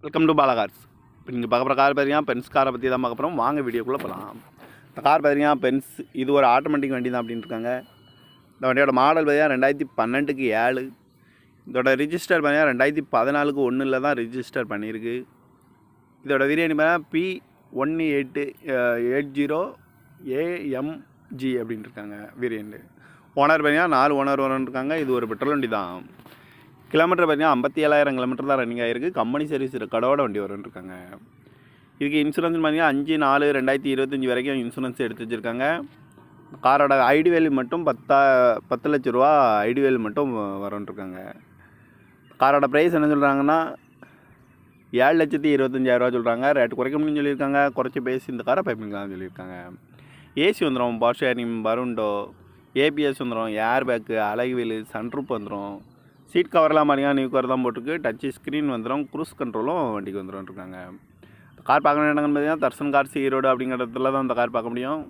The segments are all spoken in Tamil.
Welcome to Bala cars. இப்போ நீங்கள் பார்க்குற கார் பார்த்தீங்கன்னா பென்ஸ் காரை பற்றி தான் பார்க்க போகிறோம். வாங்க வீடியோக்குள்ளே போகலாம். இந்த கார் பார்த்தீங்கன்னா பென்ஸ், இது ஒரு ஆட்டோமேட்டிக் வண்டி தான் அப்படின்னு இருக்காங்க. இந்த வண்டியோட மாடல் பார்த்தீங்கன்னா 2012க்கு 7. இதோட ரிஜிஸ்டர் பார்த்தீங்கன்னா 2014க்கு 1 தான் ரிஜிஸ்டர் பண்ணியிருக்கு. இதோட வேரியன்ட் பார்த்தீங்கன்னா P1880AMG அப்படின்னு இருக்காங்க வேரியன்ட்டு. ஓனர் பார்த்தீங்கன்னா 4 ஓனர் இருக்காங்க. இது ஒரு பெட்ரோல் வண்டி தான். கிலோமீட்டர் பார்த்தீங்கன்னா 57,000 கிலோமீட்டர் தான் ரன்னிங் ஆகிருக்கு. கம்பெனி சர்வீஸ் ரெக்கார்டோட வண்டி வரும்னு. இதுக்கு இன்சூரன்ஸ் பார்த்தீங்கன்னா 5/4/2025 வரைக்கும் இன்சூரன்ஸ் எடுத்து வச்சுருக்காங்க. காரோட ஐடி வேல்யூ மட்டும் 10 லட்ச ரூபா ஐடி வேல்யூ மட்டும் வரும்னு. காரோட ப்ரைஸ் என்ன சொல்கிறாங்கன்னா 7,25,000 சொல்கிறாங்க. ரேட்டு குறைக்க முடியும்னு சொல்லியிருக்காங்க. குறைச்சி பேசி இந்த காரை பைப்பிங்கலாம் சொல்லியிருக்காங்க. ஏசி வந்துடும், பவர் ஷேரிங், பருண்டோ, ஏபிஎஸ் வந்துடும், ஏர் பேக்கு, அலகு வீலு, சன்ரூப் வந்துடும். சீட் கவர்லாம் மாதிரியா நியூ கவர் தான் போட்டிருக்கு. டச்சு ஸ்க்ரீன் வந்துடும். க்ரூஸ் கண்ட்ரோலும் வண்டிக்கு வந்துடும். கார் பார்க்க வேண்டிய இடங்கள்னு பார்த்தீங்கன்னா தர்சன் கார்ஸ் ஈரோடு அப்படிங்கிற இடத்துல தான் இந்த கார் பார்க்க முடியும்.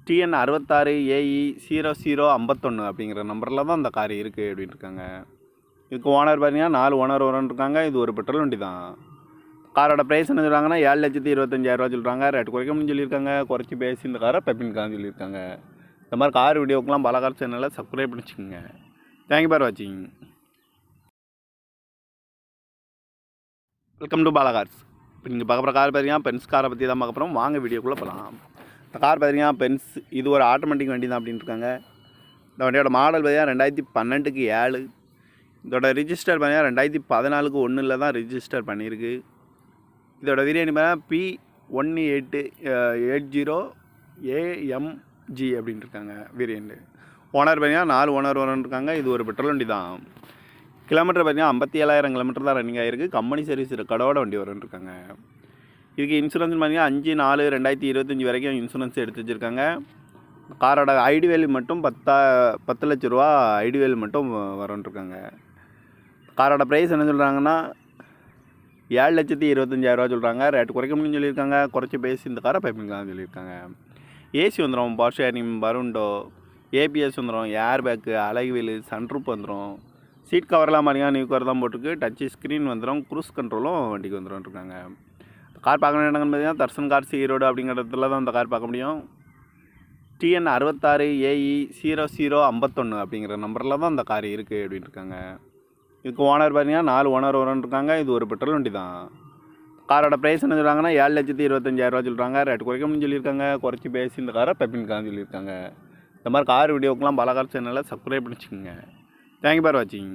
TN 66AE0051 அப்படிங்கிற நம்பரில் தான் இந்த கார் இருக்குது அப்படின்னு. இதுக்கு ஓனர் பார்த்தீங்கன்னா 4 ஓனர் இருக்காங்க. இது ஒரு பெட்ரோல் வண்டி தான். காரோட ப்ரைஸ் என்ன சொல்கிறாங்கன்னா 7,25,000 சொல்கிறாங்க. ரேட்டு குறைக்க முடியும்னு சொல்லியிருக்காங்க. குறைச்சி பேசி இந்த காரை பெப்பின்கான்னு சொல்லியிருக்காங்க. இந்த மாதிரி கார் வீடியோக்கெலாம் பாலா கார் சேனலில் சப்ஸ்கிரைப் பண்ணிச்சுக்கோங்க. தேங்க்யூ ஃபார் வாட்சிங். Welcome to Bala cars. இப்போ நீங்கள் பார்க்குற கார் பார்த்தீங்கன்னா பென்ஸ் காரை பற்றி தான் பார்க்க போகிறோம். வாங்க வீடியோக்குள்ளே போகலாம். இந்த கார் பார்த்தீங்கன்னா பென்ஸ், இது ஒரு ஆட்டோமேட்டிக் வண்டி தான் அப்படின்னு இருக்காங்க. இந்த வண்டியோட மாடல் பார்த்தீங்கன்னா 2012க்கு 7. இதோட ரிஜிஸ்டர் பார்த்தீங்கன்னா 2014க்கு 1 தான் ரிஜிஸ்டர் பண்ணியிருக்கு. இதோட வேரியன்ட் பார்த்தீங்கன்னா P1880AMG அப்படின்னு இருக்காங்க வேரியன்ட்டு. ஓனர் பார்த்தீங்கன்னா 4 ஓனர் இருக்காங்க. இது ஒரு பெட்ரோல் வண்டி தான். கிலோமீட்டர் பார்த்தீங்கன்னா 57,000 கிலோமீட்டர் தான் ரன்னிங் ஆகிருக்கு. கம்பெனி சர்வீஸ் ரெக்கார்டோட வண்டி வரும்னு. இதுக்கு இன்சூரன்ஸ் பார்த்தீங்கன்னா 5/4/2025 வரைக்கும் இன்சூரன்ஸ் எடுத்து வச்சுருக்காங்க. காரோட ஐடி வேல்யூ மட்டும் 10 லட்ச ரூபா ஐடி வேல்யூ மட்டும் வரும்னு. காரோட ப்ரைஸ் என்ன சொல்கிறாங்கன்னா 7,25,000 சொல்கிறாங்க. ரேட்டு குறைக்க முடியும்னு சொல்லியிருக்காங்க. குறைச்சி பேசி இந்த காரை பைப்பிங்கலாம் சொல்லியிருக்காங்க. ஏசி வந்துடும், பவர் ஷேரிங், பருண்டோ, ஏபிஎஸ் வந்துடும், ஏர் பேக்கு, அலகு வீலு, சன்ரூப் வந்துடும். சீட் கவர்லாம் மாதிரியா நியூ கவர் தான் போட்டிருக்கு. டச்சு ஸ்க்ரீன் வந்துடும். க்ரூஸ் கண்ட்ரோலும் வண்டிக்கு வந்துடும். கார் பார்க்க வேண்டிய இடங்கள்னு பார்த்தீங்கன்னா தர்சன் கார்ஸ் ஈரோடு அப்படிங்கிற இடத்துல தான் இந்த கார் பார்க்க முடியும். TN 66AE0051 அப்படிங்கிற நம்பரில் தான் இந்த கார் இருக்குது அப்படின்னு. இதுக்கு ஓனர் பார்த்தீங்கன்னா 4 ஓனர் இருக்காங்க. இது ஒரு பெட்ரோல் வண்டி தான். காரோட ப்ரைஸ் என்ன சொல்கிறாங்கன்னா 7,25,000 சொல்கிறாங்க. ரேட்டு குறைக்க முடியும்னு சொல்லியிருக்காங்க. குறைச்சி பேசி இந்த காரை பெப்பின்கான்னு சொல்லியிருக்காங்க. இந்த மாதிரி கார் வீடியோக்கெலாம் பாலா கார் சேனலில் சப்ஸ்கிரைப் பண்ணிச்சுக்கோங்க. தேங்க்யூ ஃபார் வாட்சிங்.